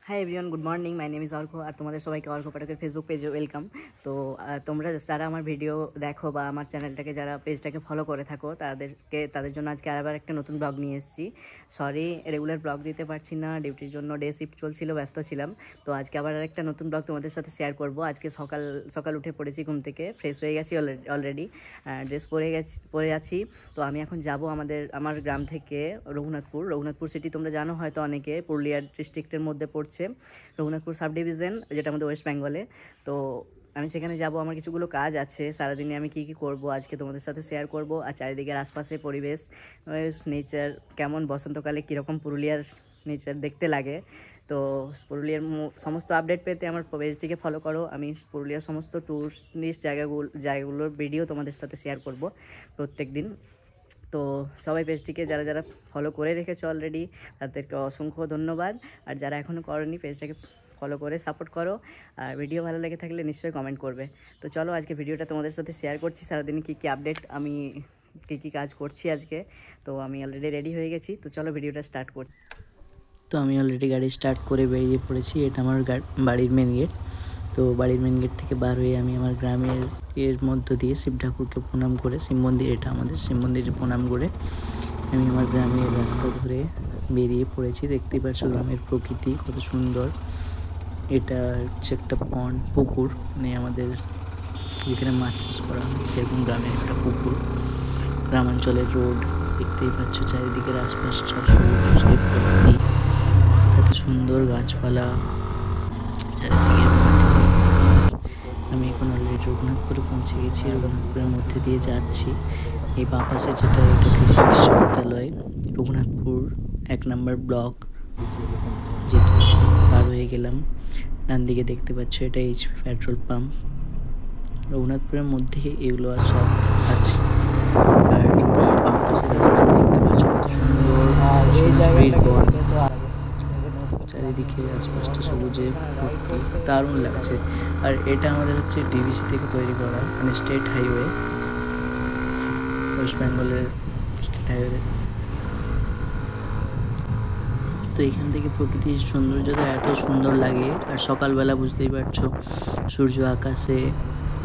High everyone, good morning. My name is Arko আর তোমাদের সবাইকে অর্ক পাঠকের ফেসবুক পেজে ওয়েলকাম। তো তোমরা যারা আমার ভিডিও দেখো বা আমার চ্যানেলটাকে যারা পেজটাকে ফলো করে থাকো তাদের জন্য আজকে আবার একটা নতুন ব্লগ নিয়ে এসেছি। সরি, রেগুলার ব্লগ দিতে পারছি না, ডিউটির জন্য ডে শিফট চলছিল, ব্যস্ত ছিলাম। তো আজকে আবার একটা নতুন ব্লগ তোমাদের সাথে শেয়ার করব। আজকে সকাল সকাল উঠে পড়েছি ঘুম থেকে, ফ্রেশ হয়ে গেছি অলরেডি, ড্রেস পরে আছি। তো আমি এখন যাব আমার গ্রাম থেকে রঘুনাথপুর সিটি তোমরা জানো হয়তো অনেকে, পুরুলিয়া ডিস্ট্রিক্টের মধ্যে পড়ছে রঘুনাথপুর সাব ডিভিশন, যেটা আমাদের ওয়েস্ট বেঙ্গলে। তো আমি সেখানে যাব, আমার কিছুগুলো কাজ আছে। সারাদিনে আমি কি করব আজকে তোমাদের সাথে শেয়ার করব। আর চারিদিকের আশপাশের পরিবেশ, নেচার কেমন, বসন্তকালে কীরকম পুরুলিয়ার নেচার দেখতে লাগে। তো পুরুলিয়ার সমস্ত আপডেট পেতে আমার পেজটিকে ফলো করো। আমি পুরুলিয়ার সমস্ত টুরিস্ট জায়গাগুলোর ভিডিও তোমাদের সাথে শেয়ার করব প্রত্যেক দিন। তো সবাই পেজটিকে যারা যারা ফলো করে রেখেছো অলরেডি তাদেরকে অসংখ্য ধন্যবাদ। আর যারা এখনও করনি পেজটাকে ফলো করে সাপোর্ট করো। আর ভিডিও ভালো লেগে থাকলে নিশ্চয়ই কমেন্ট করবে। তো চলো আজকে ভিডিওটা তোমাদের সাথে শেয়ার করছি, সারাদিন কী কী আপডেট, আমি কী কাজ করছি আজকে। তো আমি অলরেডি রেডি হয়ে গেছি, তো চলো ভিডিওটা স্টার্ট করছি। তো আমি অলরেডি গাড়ি স্টার্ট করে বেরিয়ে পড়েছি। এটা আমার বাড়ির মেন গেট। তো বাড়ির মেন গেট থেকে বার হয়ে আমি আমার গ্রামের মধ্য দিয়ে শিব ঠাকুরকে প্রণাম করে, শিব মন্দির, এটা আমাদের শিব মন্দিরে প্রণাম করে আমি আমার গ্রামের রাস্তা ধরে বেরিয়ে পড়েছি। দেখতেই পাচ্ছ গ্রামের প্রকৃতি কত সুন্দর। এটা হচ্ছে একটা পুকুর, মানে আমাদের যেখানে মাছ চাষ করা হয় সেরকম গ্রামের একটা পুকুর। গ্রামাঞ্চলের রোড দেখতেই পাচ্ছ, চারিদিকের আশপাশটা সবুজ ভর্তি, এত সুন্দর গাছপালা চারিদিকে। আমি এখন অলরেডি রঘুনাথপুরে পৌঁছে গেছি। রঘুনাথপুরের মধ্যে দিয়ে যাচ্ছি। এই বাঁ পাশে যেটা, এটা কৃষি বিশ্ববিদ্যালয় রঘুনাথপুর 1 নম্বর ব্লক, যেটা পার হয়ে গেলাম। ডান দিকে দেখতে পাচ্ছ এটা এইচপি পেট্রোল পাম্প। রঘুনাথপুরের মধ্যে এগুলো আর সব আছে। আর বাম পাশে রাস্তাটা দেখতে পাচ্ছ কত সুন্দর, চারিদিকে আশপাশটা সবুজে ভর্তি, দারুণ লাগছে। আর এটা আমাদের হচ্ছে ডিভিসি থেকে তৈরি করা, মানে স্টেট হাইওয়ে, ওয়েস্ট বেঙ্গলের স্টেট হাইওয়ে। তো এখান থেকে প্রকৃতির সৌন্দর্যটা এত সুন্দর লাগে। আর সকালবেলা বুঝতেই পারছো সূর্য আকাশে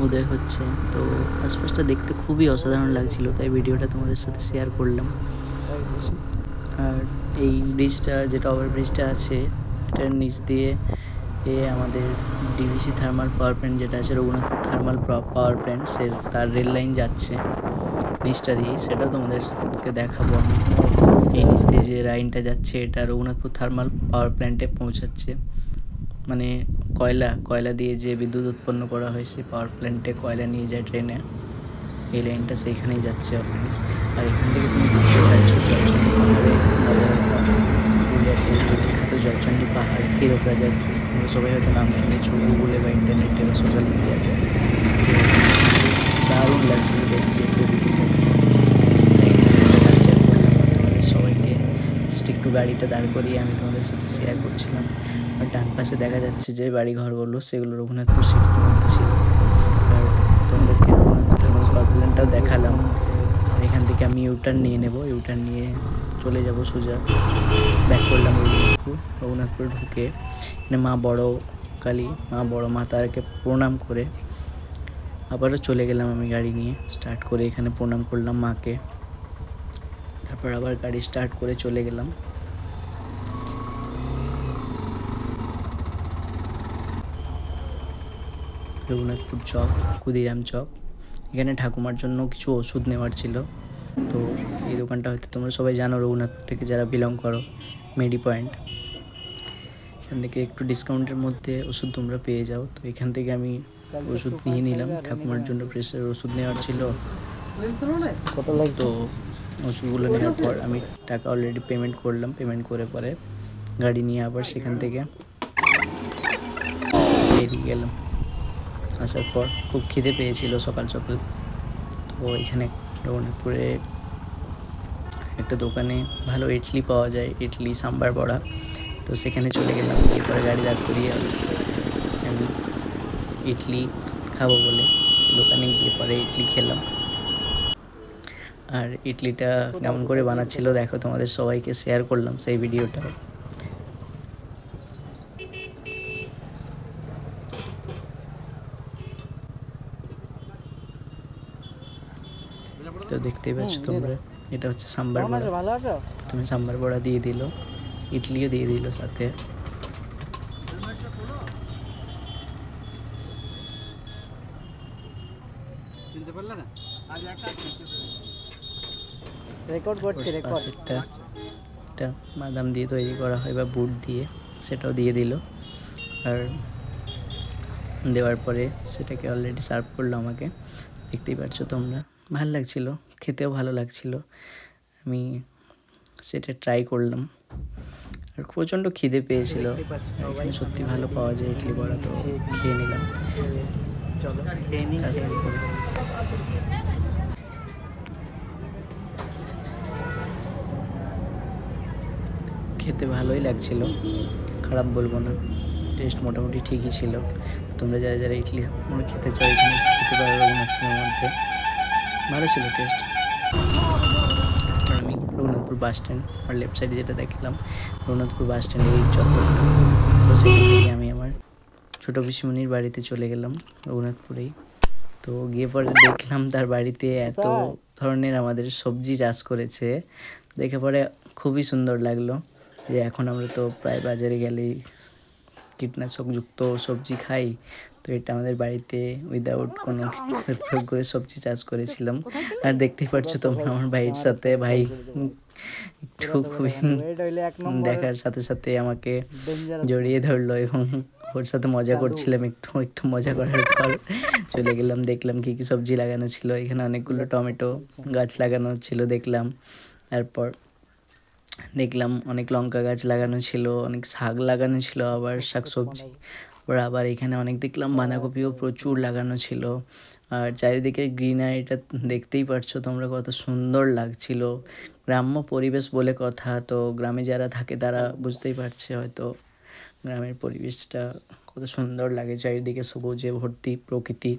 উদয় হচ্ছে, তো আশপাশটা দেখতে খুবই অসাধারণ লাগছিল, তাই ভিডিওটা তোমাদের সাথে শেয়ার করলাম। আর এই ব্রিজটা, যেটা ওভারব্রিজটা আছে, এটার নিচ দিয়ে আমাদের ডিভিসি থার্মাল পাওয়ার প্ল্যান্ট যেটা আছে, রঘুনাথপুর থার্মাল পাওয়ার প্ল্যান্ট, তার রেল লাইন যাচ্ছে নিচটা দিয়ে, সেটাও তোমাদেরকে দেখাবো আমি। এই নিচ দিয়ে যে লাইনটা যাচ্ছে এটা রঘুনাথপুর থার্মাল পাওয়ার প্ল্যান্টে পৌঁছাচ্ছে, মানে কয়লা দিয়ে যে বিদ্যুৎ উৎপন্ন করা হয় সেই পাওয়ার প্ল্যান্টে কয়লা নিয়ে যায় ট্রেনে, এই লাইনটা সেইখানেই যাচ্ছে অলরেডি। আর এখান থেকে তুমি দেখতে পাচ্ছ জলচন্ডী পাহাড়ে বিখ্যাত জলচন্ডী পাহাড়, হীরক রাজার দেশ। তোমরা সবাই হয়তো নাম শুনেছো গুগলে বা ইন্টারনেটে বা সোশ্যাল মিডিয়াতে। দারুণ লাগছিল দেখতে প্রকৃতিটা। তোমাদের সবাইকে জাস্ট একটু গাড়িটা দাঁড় করিয়ে আমি তোমাদের সাথে শেয়ার করছিলাম। আর ডান পাশে দেখা যাচ্ছে যে বাড়িঘরগুলো, সেগুলো রঘুনাথপুর সিটির মধ্যে ছিল। আর তোমাদেরকে রঘুনাথপুর থার্মাল পাওয়ার প্ল্যান্টটাও দেখালাম। আর এখান থেকে আমি ইউটার্ন নিয়ে নেব, ইউটার্ন নিয়ে চলে যাব সোজা। ব্যাক করলাম রঘুনাথপুর ঢুকে এখানে মা বড় কালী, মা বড় মাতাকে প্রণাম করে আবারও চলে গেলাম আমি গাড়ি নিয়ে স্টার্ট করে। এখানে প্রণাম করলাম মাকে, তারপর আবার গাড়ি স্টার্ট করে চলে গেলাম। রঘুনাথপুর চক, ক্ষুদিরাম চক, এখানে ঠাকুমার জন্য কিছু ওষুধ নেওয়ার ছিল। তো এই দোকানটা হয়তো তোমরা সবাই জানো রঘুনাথপুর থেকে যারা বিলং করো, মেডি পয়েন্ট। এখান থেকে একটু ডিসকাউন্টের মধ্যে ওষুধ তোমরা পেয়ে যাও। তো এখান থেকে আমি ওষুধ নিয়ে নিলাম, ঠাকুমার জন্য প্রেসারের ওষুধ নেওয়ার ছিল। তো ওষুধগুলো নেওয়ার পর আমি টাকা অলরেডি পেমেন্ট করলাম, পেমেন্ট করে পরে গাড়ি নিয়ে আবার সেখান থেকে বেরিয়ে গেলাম। আসার পর খুব খিদে পেয়েছিল সকাল সকাল, তো এখানে রঘুনাথপুরে একটা দোকানে ভালো ইডলি পাওয়া যায়, ইডলি সাম্বার বড়া, তো সেখানে চলে গেলাম। এরপরে গাড়ি দাঁড় করিয়ে আমি ইডলি খাবো বলে দোকানে গিয়ে পরে ইডলি খেলাম। আর ইডলিটা কেমন করে বানাচ্ছিল দেখো, তোমাদের সবাইকে শেয়ার করলাম সেই ভিডিওটা। তো দেখতেই পাচ্ছ তোমরা, এটা হচ্ছে সাম্বার বড়া। তুমি সাম্বার বড়া দিয়ে দিল, ইডলিও দিয়ে দিল সাথে। পাশেরটা একটা বাদাম দিয়ে তৈরি করা হয় বা বুট দিয়ে, সেটাও দিয়ে দিল। আর দেওয়ার পরে সেটাকে অলরেডি সার্ভ করলো আমাকে, দেখতেই পাচ্ছ তোমরা। ভালো লাগছিল, খেতেও ভালো লাগছিল। আমি সেটা ট্রাই করলাম, আর প্রচণ্ড খিদে পেয়েছিল। এখানে সত্যি ভালো পাওয়া যায় ইডলি বড়া, তো খেয়ে নিলাম। চলো খেয়ে নিই। খেতে ভালোই লাগছিল, খারাপ বলবো না, টেস্ট মোটামুটি ঠিকই ছিল। তোমরা যারা যারা ইডলি খেতে চাও এখানে খেতে পারো রঘুনাথপুরের মধ্যে, ভালো ছিল টেস্ট। আমি রঘুনাথপুর বাস স্ট্যান্ড, আর লেফট সাইডে যেটা দেখলাম রঘুনাথপুর বাস স্ট্যান্ডের এই চত্বরটা, তো সেখান থেকে আমি আমার ছোটো পিসিমণির বাড়িতে চলে গেলাম রঘুনাথপুরেই। তো গিয়ে পরে দেখলাম তার বাড়িতে এত ধরনের আমাদের সবজি চাষ করেছে, দেখে পরে খুবই সুন্দর লাগলো। যে এখন আমরা তো প্রায় বাজারে গেলেই কীটনাশকযুক্ত সবজি খাই, তো এটা আমাদের বাড়িতে উইদাউট কোনো কীটনাশক প্রয়োগ করে সবজি চাষ করেছিলাম। আর দেখতেই পাচ্ছ তোমরা আমার ভাইয়ের সাথে, ভাই একটু খুবই দেখার সাথে সাথে আমাকে জড়িয়ে ধরলো এবং ওর সাথে মজা করছিলাম। একটু মজা করার পর চলে গেলাম, দেখলাম কী কী সবজি লাগানো ছিল। এখানে অনেকগুলো টমেটো গাছ লাগানো ছিল দেখলাম, তারপর দেখলাম অনেক লঙ্কা গাছ লাগানো ছিল, অনেক শাক লাগানো ছিল, আবার শাক সবজি। আবার এখানে অনেক দেখলাম বাঁধাকপিও প্রচুর লাগানো ছিল। আর চারিদিকে গ্রিনারিটা দেখতেই পারছো তোমরা, কত সুন্দর লাগছিল। গ্রাম্য পরিবেশ বলে কথা, তো গ্রামে যারা থাকে তারা বুঝতেই পারছে হয়তো গ্রামের পরিবেশটা কত সুন্দর লাগে, চারিদিকে সবুজে ভর্তি প্রকৃতি।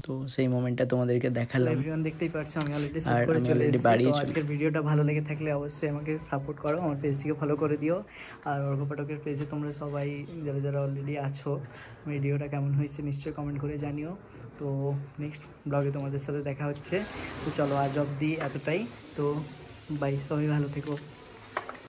তো সেই মোমেন্টটা তোমাদেরকে দেখালাম। এভরিওয়ান দেখতেই পারছো আমি অলরেডি শুট করে চলে এসেছি। তো আজকের ভিডিওটা ভালো লেগে থাকলে অবশ্যই আমাকে সাপোর্ট করো, আমার পেজটিকে ফলো করে দিও। আর অর্ঘ পাঠকের পেজে তোমরা সবাই যারা যারা অলরেডি আছো, ভিডিওটা কেমন হয়েছে নিশ্চয়ই কমেন্ট করে জানিও। তো নেক্সট ব্লগে তোমাদের সাথে দেখা হচ্ছে। তো চলো আজ অবধি এতটাই, তো বাই, সবাই ভালো থেকো।